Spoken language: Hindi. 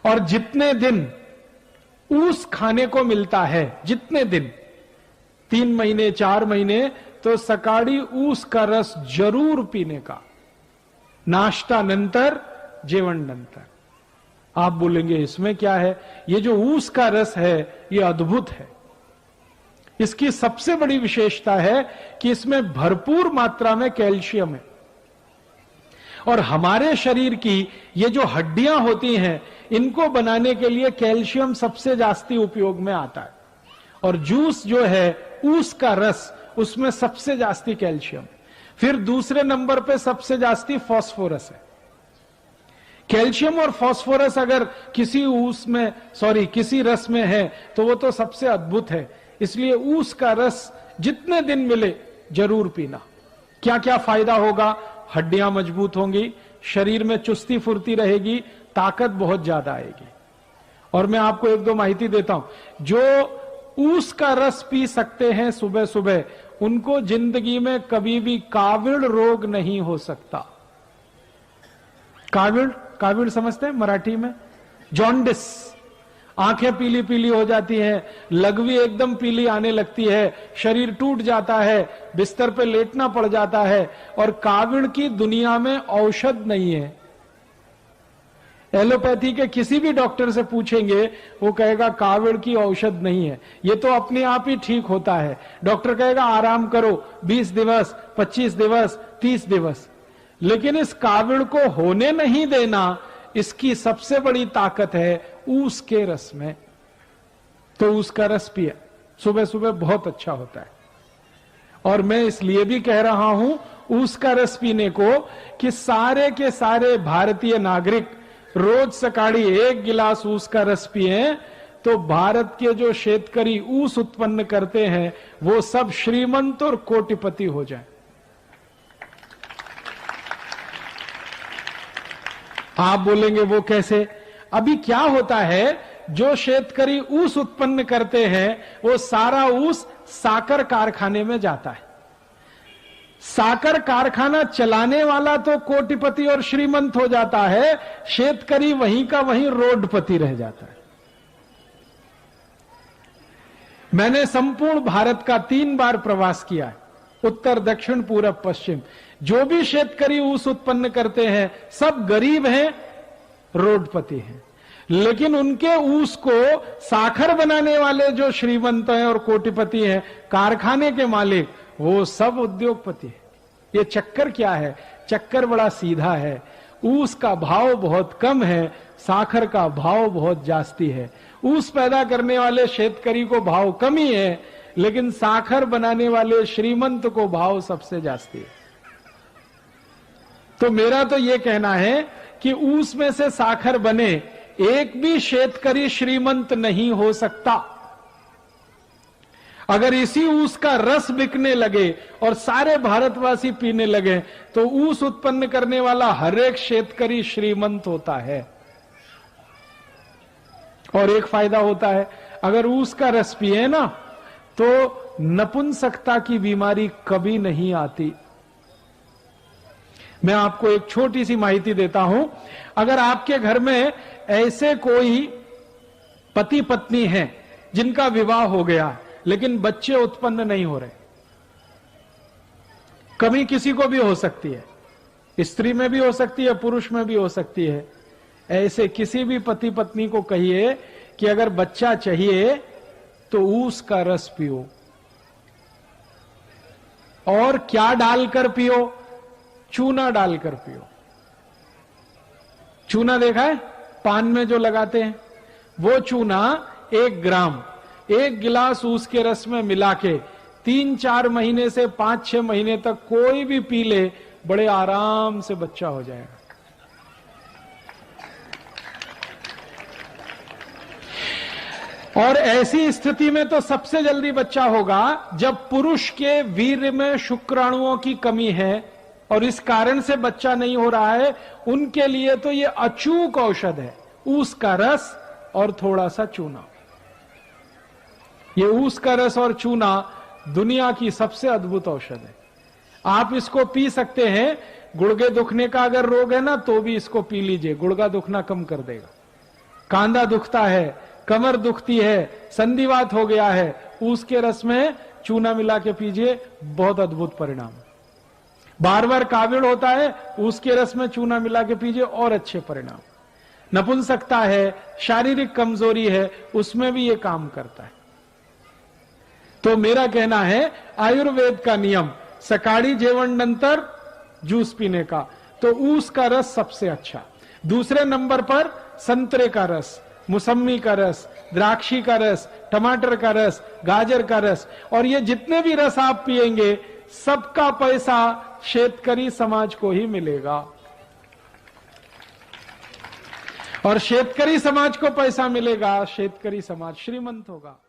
और जितने दिन ऊस खाने को मिलता है, जितने दिन 3 महीने 4 महीने, तो सकाळी ऊस का रस जरूर पीने का, नाश्ता नंतर, जेवण नंतर। आप बोलेंगे इसमें क्या है? ये जो ऊस का रस है ये अद्भुत है। इसकी सबसे बड़ी विशेषता है कि इसमें भरपूर मात्रा में कैल्शियम है, और हमारे शरीर की ये जो हड्डियां होती हैं इनको बनाने के लिए कैल्शियम सबसे जास्ती उपयोग में आता है। और जूस जो है ऊस का रस, उसमें सबसे जास्ती कैल्शियम, फिर दूसरे नंबर पे सबसे जास्ती फास्फोरस है। कैल्शियम और फास्फोरस अगर किसी किसी रस में है तो वो तो सबसे अद्भुत है। इसलिए ऊस का रस जितने दिन मिले जरूर पीना। क्या क्या फायदा होगा? हड्डियां मजबूत होंगी, शरीर में चुस्ती फुर्ती रहेगी, ताकत बहुत ज्यादा आएगी। और मैं आपको 1-2 माहिती देता हूं। जो ऊस का रस पी सकते हैं सुबह सुबह, उनको जिंदगी में कभी भी काविड़ रोग नहीं हो सकता। काविड़ समझते हैं मराठी में? जॉन्डिस, आंखें पीली पीली हो जाती हैं, लघवी एकदम पीली आने लगती है, शरीर टूट जाता है, बिस्तर पे लेटना पड़ जाता है। और काविड़ की दुनिया में औषध नहीं है। एलोपैथी के किसी भी डॉक्टर से पूछेंगे, वो कहेगा काविड़ की औषध नहीं है, ये तो अपने आप ही ठीक होता है। डॉक्टर कहेगा आराम करो 20 दिवस, 25 दिवस, 30 दिवस। लेकिन इस काविड़ को होने नहीं देना, इसकी सबसे बड़ी ताकत है ऊस के रस में। तो ऊस का रस पिए, सुबह सुबह बहुत अच्छा होता है। और मैं इसलिए भी कह रहा हूं ऊस का रस पीने को कि सारे के सारे भारतीय नागरिक रोज सकाळी 1 गिलास ऊस का रस पिए, तो भारत के जो शेतकरी ऊस उत्पन्न करते हैं वो सब श्रीमंत और कोटिपति हो जाए। आप बोलेंगे वो कैसे? अभी क्या होता है, जो शेतकरी ऊस उत्पन्न करते हैं वो सारा ऊस साकर कारखाने में जाता है। साकर कारखाना चलाने वाला तो कोटिपति और श्रीमंत हो जाता है, शेतकरी वहीं का वहीं रोडपति रह जाता है। मैंने संपूर्ण भारत का 3 बार प्रवास किया है, उत्तर, दक्षिण, पूरब, पश्चिम। जो भी शेतकरी ऊस उत्पन्न करते हैं सब गरीब हैं, रोडपति हैं। लेकिन उनके ऊस को साखर बनाने वाले जो श्रीमंत हैं और कोटिपति हैं, कारखाने के मालिक, वो सब उद्योगपति है। ये चक्कर क्या है? चक्कर बड़ा सीधा है। ऊस का भाव बहुत कम है, साखर का भाव बहुत जास्ती है। ऊस पैदा करने वाले शेतकरी को भाव कम ही है, लेकिन साखर बनाने वाले श्रीमंत को भाव सबसे जास्ती है। तो मेरा तो यह कहना है कि ऊस में से साखर बने, एक भी शेतकरी श्रीमंत नहीं हो सकता। अगर इसी ऊस का रस बिकने लगे और सारे भारतवासी पीने लगे, तो ऊस उत्पन्न करने वाला हर एक शेतकरी श्रीमंत होता है। और एक फायदा होता है, अगर ऊस का रस पिए ना, तो नपुंसकता की बीमारी कभी नहीं आती। मैं आपको एक छोटी सी माहिती देता हूं। अगर आपके घर में ऐसे कोई पति पत्नी हैं जिनका विवाह हो गया लेकिन बच्चे उत्पन्न नहीं हो रहे, कभी किसी को भी हो सकती है, स्त्री में भी हो सकती है, पुरुष में भी हो सकती है। ऐसे किसी भी पति पत्नी को कहिए कि अगर बच्चा चाहिए तो ऊस का रस पियो। और क्या डालकर पियो? चूना डालकर पियो। चूना देखा है पान में जो लगाते हैं, वो चूना 1 ग्राम 1 गिलास ऊस के रस में मिला के 3-4 महीने से 5-6 महीने तक कोई भी पी ले, बड़े आराम से बच्चा हो जाएगा। और ऐसी स्थिति में तो सबसे जल्दी बच्चा होगा जब पुरुष के वीर्य में शुक्राणुओं की कमी है और इस कारण से बच्चा नहीं हो रहा है। उनके लिए तो ये अचूक औषध है, ऊस का रस और थोड़ा सा चूना। ये ऊस का रस और चूना दुनिया की सबसे अद्भुत औषध है। आप इसको पी सकते हैं। गुर्दे दुखने का अगर रोग है ना, तो भी इसको पी लीजिए, गुर्दा दुखना कम कर देगा। कांधा दुखता है, कमर दुखती है, संधिवात हो गया है, ऊस के रस में चूना मिला के पीजिए, बहुत अद्भुत परिणाम। बार बार काविड़ होता है, ऊस के रस में चूना मिला के पीजिए, और अच्छे परिणाम। नपुंसकता है, शारीरिक कमजोरी है, उसमें भी ये काम करता है। तो मेरा कहना है आयुर्वेद का नियम, सकाळी जेवण नंतर जूस पीने का, तो ऊस का रस सबसे अच्छा। दूसरे नंबर पर संतरे का रस, मौसमी का रस, द्राक्षी का रस, टमाटर का रस, गाजर का रस, और ये जितने भी रस आप पिएंगे सबका पैसा शेतकरी समाज को ही मिलेगा। और शेतकरी समाज को पैसा मिलेगा, शेतकरी समाज श्रीमंत होगा।